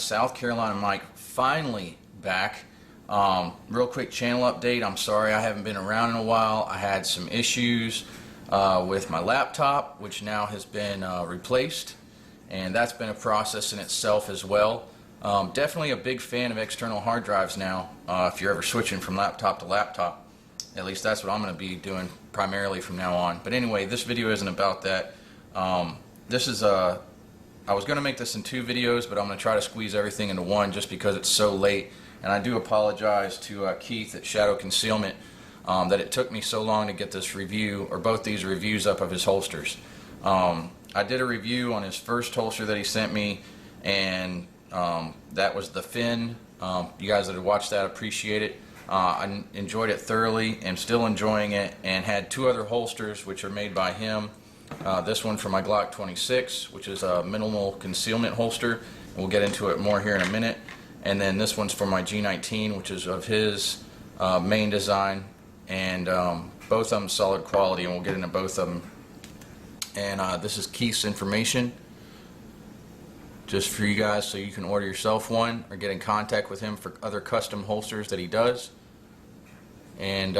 South Carolina Mike, finally back. Real quick channel update. I'm sorry I haven't been around in a while. I had some issues with my laptop, which now has been replaced, and that's been a process in itself as well. Definitely a big fan of external hard drives now, if you're ever switching from laptop to laptop. At least that's what I'm going to be doing primarily from now on. But anyway, this video isn't about that. I was going to make this in 2 videos, but I'm going to try to squeeze everything into one just because it's so late. And I do apologize to Keith at Shadow Concealment that it took me so long to get this review, or both these reviews up of his holsters. I did a review on his first holster that he sent me, and that was the Finn. You guys that have watched that appreciate it. I enjoyed it thoroughly and still enjoying it, and had 2 other holsters which are made by him. This one for my Glock 26, which is a minimal concealment holster, and we'll get into it more here in a minute. And then this one's for my G19, which is of his main design, and both of them solid quality, and we'll get into both of them. And this is Keith's information just for you guys, so you can order yourself one or get in contact with him for other custom holsters that he does. And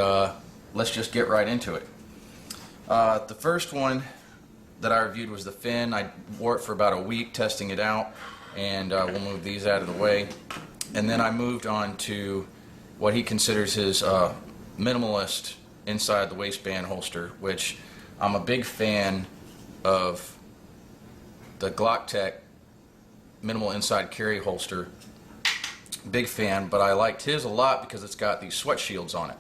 let's just get right into it. The first one that I reviewed was the Finn. I wore it for about a week testing it out, and we'll move these out of the way. And then I moved on to what he considers his minimalist inside the waistband holster, which I'm a big fan of the Glock Tech minimal inside carry holster. Big fan, but I liked his a lot because it's got these sweat shields on it.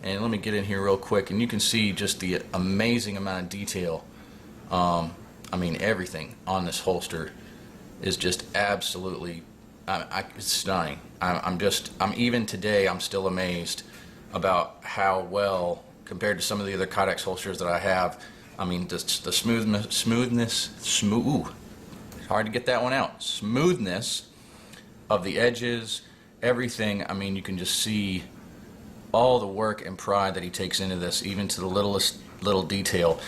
And let me get in here real quick, and you can see just the amazing amount of detail. I mean, everything on this holster is just absolutely it's stunning. I'm even today, I'm still amazed about how well, compared to some of the other Kydex holsters that I have. I mean, the smoothness, hard to get that one out. Smoothness of the edges, everything. I mean, you can just see all the work and pride that he takes into this, even to the littlest little detail,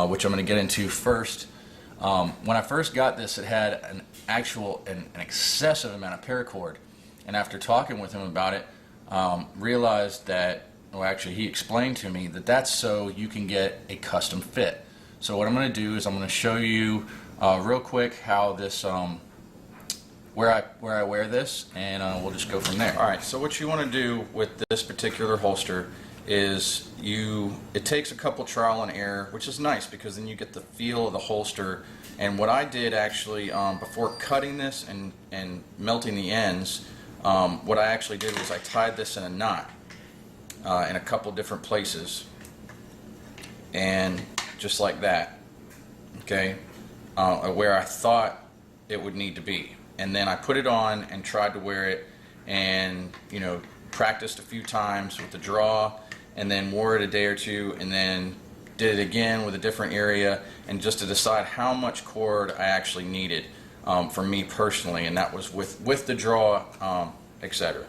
which I'm going to get into first. When I first got this, it had an excessive amount of paracord, and after talking with him about it, realized that, well, actually he explained to me that that's so you can get a custom fit. So what I'm going to do is I'm going to show you real quick how this where I wear this, and we'll just go from there. Alright, so what you want to do with this particular holster is it takes a couple trial and error, which is nice because then you get the feel of the holster. And what I did actually, before cutting this and melting the ends, what I actually did was I tied this in a knot in a couple different places, and just like that, okay, where I thought it would need to be. And then I put it on and tried to wear it, and practiced a few times with the draw, and then wore it a day or two, and then did it again with a different area, and just to decide how much cord I actually needed for me personally, and that was with the draw, etc.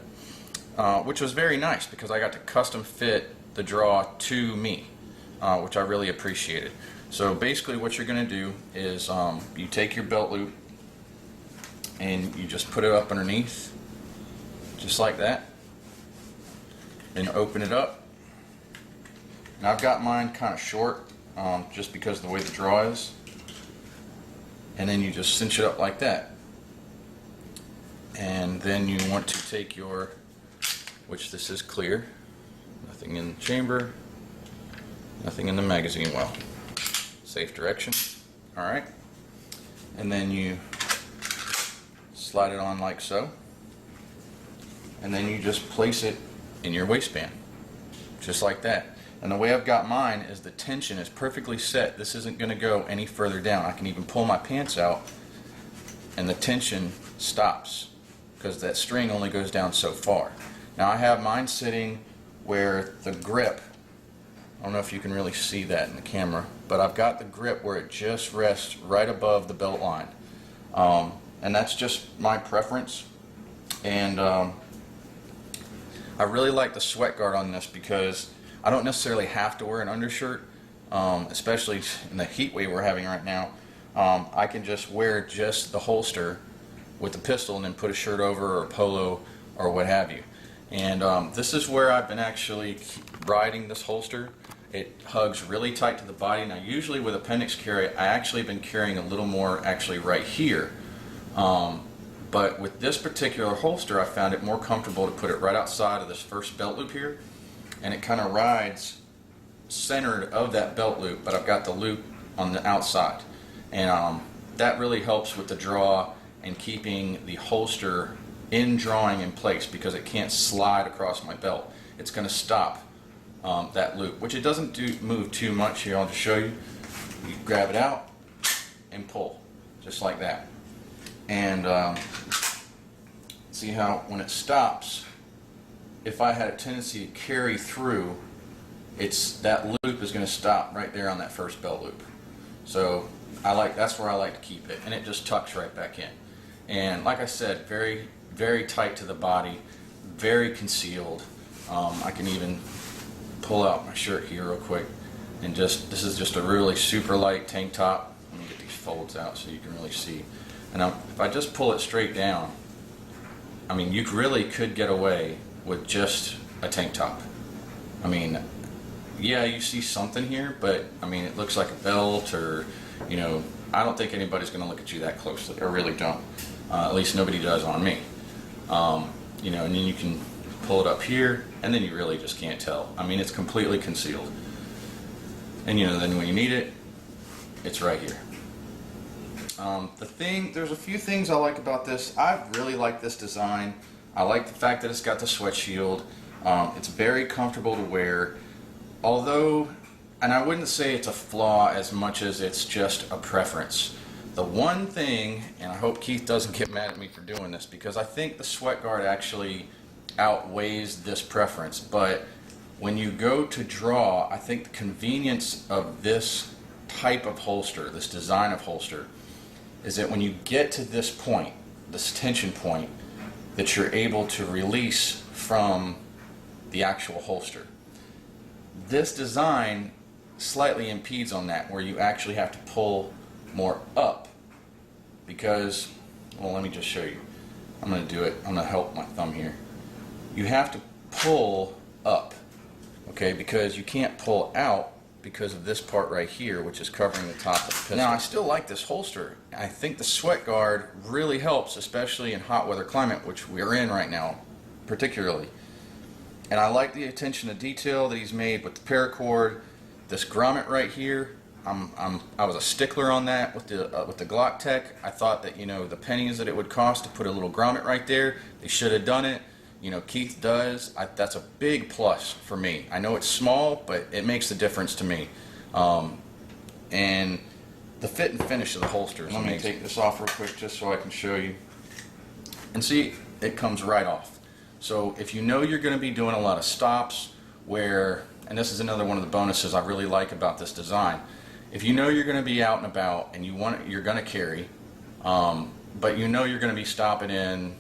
Which was very nice because I got to custom fit the draw to me, which I really appreciated. So basically what you're going to do is you take your belt loop and you just put it up underneath, just like that, and open it up. And I've got mine kind of short, just because of the way the draw is, and then you just cinch it up like that. And then you want to take your, which this is clear, nothing in the chamber, nothing in the magazine well, safe direction. Alright, and then you slide it on like so, and then you just place it in your waistband, just like that. And the way I've got mine is the tension is perfectly set. This isn't going to go any further down. I can even pull my pants out and the tension stops because that string only goes down so far. Now I have mine sitting where the grip, I don't know if you can really see that in the camera, but I've got the grip where it just rests right above the belt line. And that's just my preference. And I really like the sweat guard on this because I don't necessarily have to wear an undershirt, especially in the heat wave we're having right now. I can just wear just the holster with the pistol and then put a shirt over or a polo or what have you. And this is where I've been actually riding this holster. It hugs really tight to the body. Now usually with appendix carry, I actually have been carrying a little more actually right here. But with this particular holster, I found it more comfortable to put it right outside of this first belt loop here. And it kind of rides centered of that belt loop, but I've got the loop on the outside. And that really helps with the draw and keeping the holster in drawing in place, because it can't slide across my belt. It's going to stop that loop, which it doesn't move too much. Here, I'll just show you. You grab it out and pull, just like that. And see how when it stops, if I had a tendency to carry through, that loop is going to stop right there on that first belt loop. So that's where I like to keep it, and it just tucks right back in. And like I said, very, very tight to the body, very concealed. I can even pull out my shirt here real quick, and this is just a really super light tank top. Let me get these folds out so you can really see. And if I just pull it straight down, I mean, you really could get away with just a tank top. I mean, yeah, you see something here, but I mean, it looks like a belt, or, you know, I don't think anybody's going to look at you that closely. I really don't. At least nobody does on me. You know, and then you can pull it up here, and then you really just can't tell. I mean, it's completely concealed. And you know, then when you need it, it's right here. There's a few things I like about this. I really like this design. I like the fact that it's got the sweat shield. It's very comfortable to wear. Although, and I wouldn't say it's a flaw as much as it's just a preference. The one thing, and I hope Keith doesn't get mad at me for doing this, because I think the sweat guard actually outweighs this preference, but when you go to draw, I think the convenience of this type of holster, this design of holster, is that when you get to this point, this tension point, that you're able to release from the actual holster. This design slightly impedes on that, where you actually have to pull more up, because, well, let me just show you. I'm going to do it. I'm going to help my thumb here. You have to pull up, okay, because you can't pull out because of this part right here, which is covering the top of the pistol. Now, I still like this holster. I think the sweat guard really helps, especially in hot weather climate, which we're in right now, particularly. And I like the attention to detail that he's made with the paracord. This grommet right here, I was a stickler on that with the Glock Tech. I thought that, you know, the pennies that it would cost to put a little grommet right there, they should have done it. You know, Keith does. That's a big plus for me. I know it's small, but it makes a difference to me. And the fit and finish of the holster is amazing. Let me take this off real quick just so I can show you. And see, it comes right off. So if you know you're going to be doing a lot of stops where, and this is another one of the bonuses I really like about this design, if you know you're going to be out and about and you're going to carry, but you know you're going to be stopping in,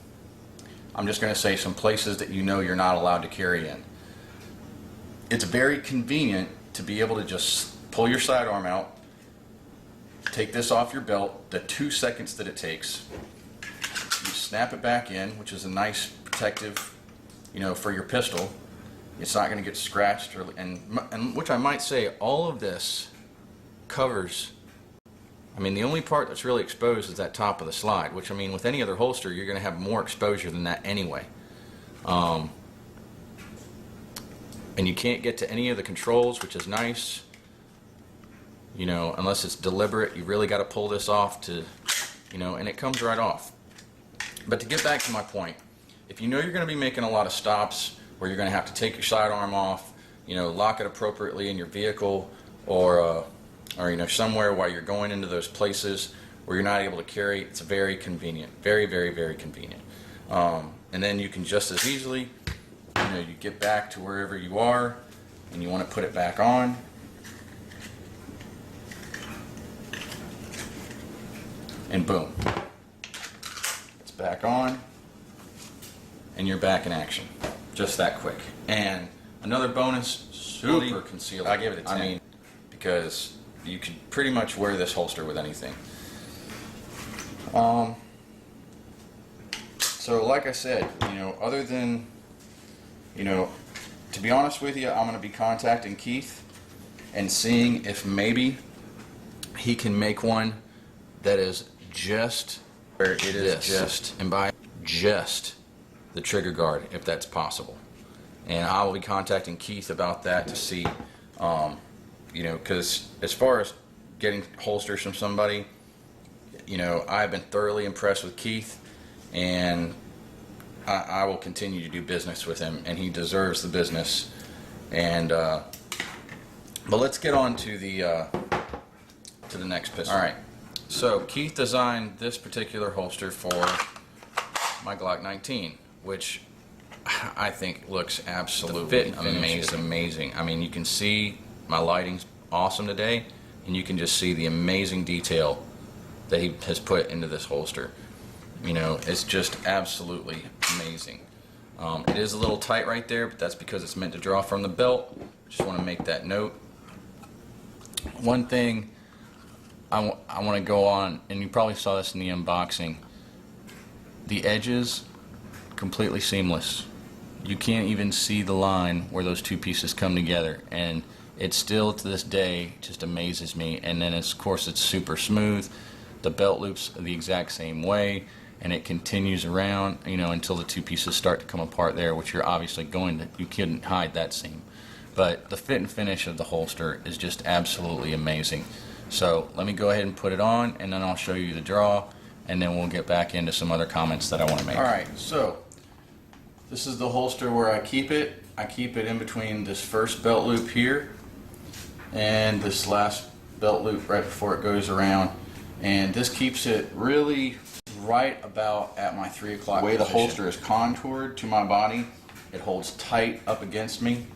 I'm just going to say, some places that you know you're not allowed to carry in. It's very convenient to be able to just pull your sidearm out, take this off your belt, the 2 seconds that it takes, you snap it back in, which is a nice protective, you know, for your pistol. It's not going to get scratched, and which I might say, all of this covers. I mean, the only part that's really exposed is that top of the slide, which, I mean, with any other holster, you're going to have more exposure than that anyway. And you can't get to any of the controls, which is nice. You know, unless it's deliberate, you really got to pull this off to, you know, and it comes right off. But to get back to my point, if you know you're going to be making a lot of stops where you're going to have to take your sidearm off, you know, lock it appropriately in your vehicle, or you know, somewhere while you're going into those places where you're not able to carry, it's very convenient. Very, very, very convenient. And then you can just as easily, you know, you get back to wherever you are and you want to put it back on. And boom. It's back on and you're back in action. Just that quick. And another bonus, super concealed. I give it a 10. I mean, because you can pretty much wear this holster with anything. So like I said, other than, to be honest with you, I'm going to be contacting Keith and seeing if maybe he can make one that is just where it is just, and by just the trigger guard, if that's possible. And I will be contacting Keith about that to see, because as far as getting holsters from somebody, I've been thoroughly impressed with Keith, and I will continue to do business with him, and he deserves the business. And but let's get on to the next pistol. All right. So Keith designed this particular holster for my Glock 19, which I think looks absolutely amazing. I mean, you can see my lighting's awesome today, and you can just see the amazing detail that he has put into this holster. It's just absolutely amazing. It is a little tight right there, but that's because it's meant to draw from the belt. Just want to make that note. One thing I want to go on, and you probably saw this in the unboxing, the edges completely seamless. You can't even see the line where those two pieces come together, and it still to this day just amazes me. And then of course it's super smooth. The belt loops are the exact same way, and it continues around, until the two pieces start to come apart there, which you're obviously you couldn't hide that seam. But the fit and finish of the holster is just absolutely amazing. So let me go ahead and put it on, and then I'll show you the draw, and then we'll get back into some other comments that I want to make. Alright, so this is the holster where I keep it. I keep it in between this first belt loop here and this last belt loop right before it goes around. And this keeps it really right about at my 3 o'clock position. The way the holster is contoured to my body, it holds tight up against me,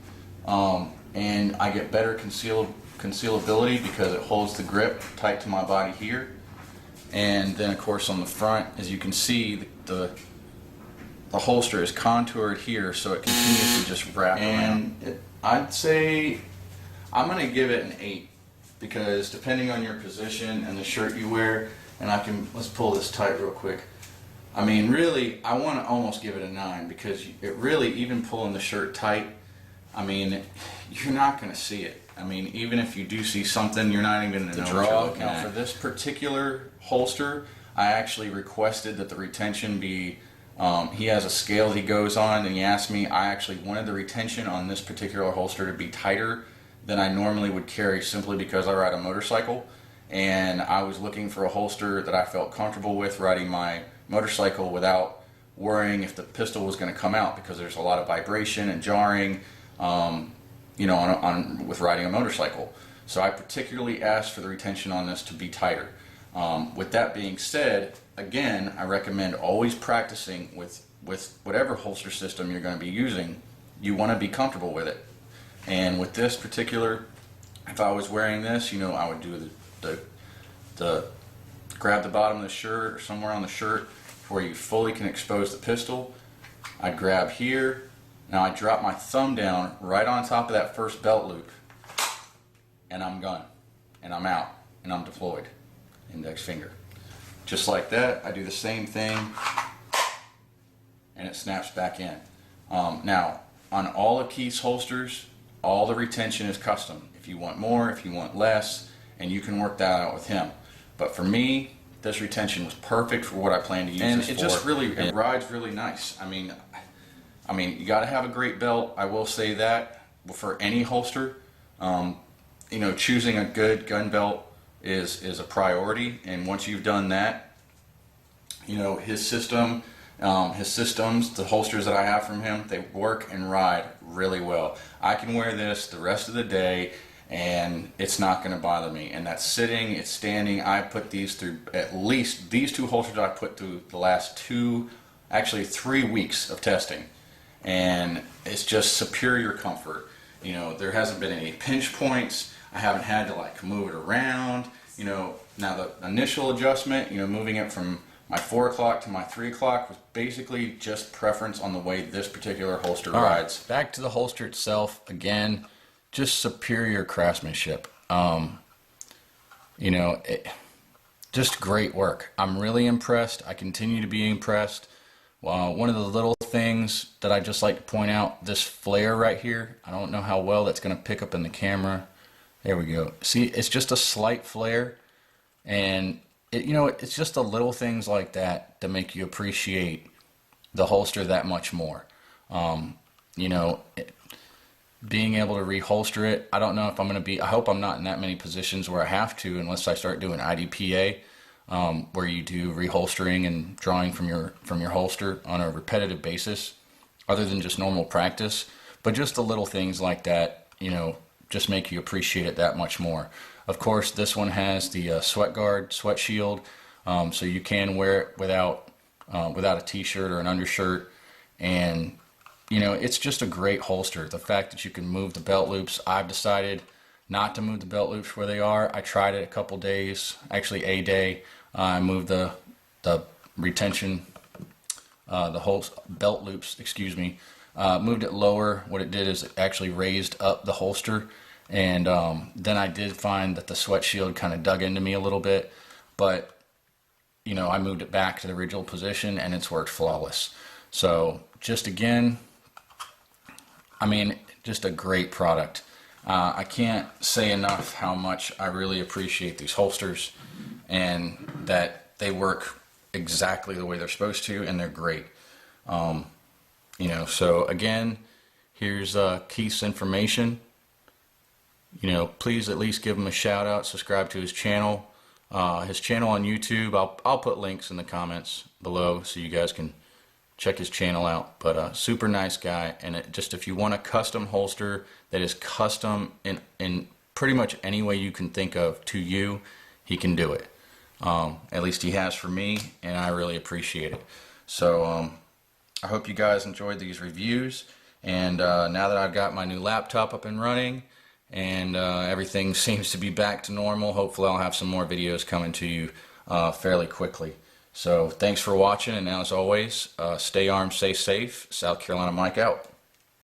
and I get better concealability because it holds the grip tight to my body here. And then of course on the front, as you can see, the holster is contoured here, so it continues to just wrap around. I'd say I'm going to give it an 8, because depending on your position and the shirt you wear, and let's pull this tight real quick. I mean, really, I want to almost give it a 9, because it really, even pulling the shirt tight, I mean, you're not going to see it. I mean, even if you do see something, you're not even going to know what you're looking at. Now, for this particular holster, I actually requested that the retention be, he has a scale he goes on, and he asked me, I actually wanted the retention on this particular holster to be tighter than I normally would carry, simply because I ride a motorcycle, and I was looking for a holster that I felt comfortable with riding my motorcycle without worrying if the pistol was going to come out, because there's a lot of vibration and jarring, with riding a motorcycle. So I particularly asked for the retention on this to be tighter. With that being said, again, I recommend always practicing with whatever holster system you're going to be using. You want to be comfortable with it. And with this particular, if I was wearing this, I would do the grab the bottom of the shirt or somewhere on the shirt where you fully can expose the pistol. I'd grab here. Now I drop my thumb down right on top of that first belt loop, and I'm gone, and I'm out, and I'm deployed. Index finger. Just like that, I do the same thing, and it snaps back in. Now, on all of Keith's holsters, all the retention is custom. If you want more, if you want less, and you can work that out with him. But for me, this retention was perfect for what I plan to use this for. And it just really, it rides really nice. I mean, you got to have a great belt. I will say that for any holster. Choosing a good gun belt is a priority. And once you've done that, his systems, the holsters that I have from him, they work and ride really well. I can wear this the rest of the day, and it's not going to bother me. And that's sitting, it's standing. I put these through, at least these two holsters I put through the last 3 weeks of testing, and it's just superior comfort. There hasn't been any pinch points. I haven't had to move it around. Now the initial adjustment, moving it from my 4 o'clock to my 3 o'clock was basically just preference on the way this particular holster rides. Back to the holster itself, again, just superior craftsmanship. Just great work. I'm really impressed. I continue to be impressed. One of the little things that I just like to point out, this flare right here, I don't know how well that's going to pick up in the camera. There we go. See, it's just a slight flare, and it's just the little things like that that make you appreciate the holster that much more. You know, being able to reholster it, I don't know if I'm going to be, I hope I'm not in that many positions where I have to, unless I start doing IDPA, where you do reholstering and drawing from your holster on a repetitive basis, other than just normal practice. But just the little things like that, just make you appreciate it that much more. Of course, this one has the sweat guard, sweat shield, so you can wear it without a t-shirt or an undershirt, and it's just a great holster. The fact that you can move the belt loops, I've decided not to move the belt loops where they are. I tried it a couple days, actually a day. I moved the retention, the whole belt loops, excuse me, moved it lower. What it did is it actually raised up the holster, and then I did find that the sweat shield kind of dug into me a little bit, but I moved it back to the original position and it's worked flawless. So just again, just a great product. I can't say enough how much I really appreciate these holsters, and that they work exactly the way they're supposed to, and they're great. So again, here's Keith's information. Please at least give him a shout out, subscribe to his channel. His channel on YouTube, I'll put links in the comments below so you guys can check his channel out. But super nice guy, and if you want a custom holster that is custom in pretty much any way you can think of to you, he can do it. At least he has for me, and I really appreciate it. So I hope you guys enjoyed these reviews, and now that I've got my new laptop up and running, and everything seems to be back to normal, hopefully I'll have some more videos coming to you fairly quickly. So thanks for watching, and as always, stay armed, stay safe. South Carolina Mike out.